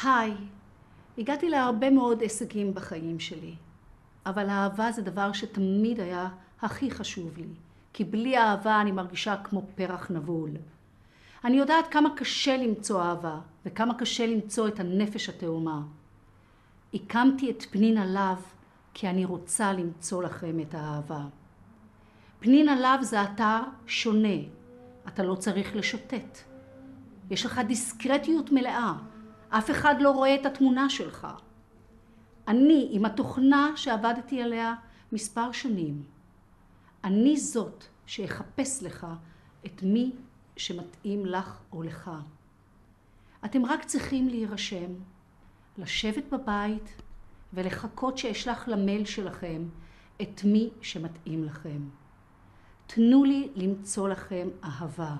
היי, הגעתי להרבה מאוד הישגים בחיים שלי, אבל האהבה זה דבר שתמיד היה הכי חשוב לי, כי בלי אהבה אני מרגישה כמו פרח נבול. אני יודעת כמה קשה למצוא אהבה, וכמה קשה למצוא את הנפש התאומה. הקמתי את פנינה לאב, כי אני רוצה למצוא לכם את האהבה. פנינה לאב זה אתר שונה, אתה לא צריך לשוטט. יש לך דיסקרטיות מלאה, אף אחד לא רואה את התמונה שלך. אני עם התוכנה שעבדתי עליה מספר שנים. אני זאת שיחפש לך את מי שמתאים לך או לך. אתם רק צריכים להירשם, לשבת בבית ולחכות שאשלח למייל שלכם את מי שמתאים לכם. תנו לי למצוא לכם אהבה.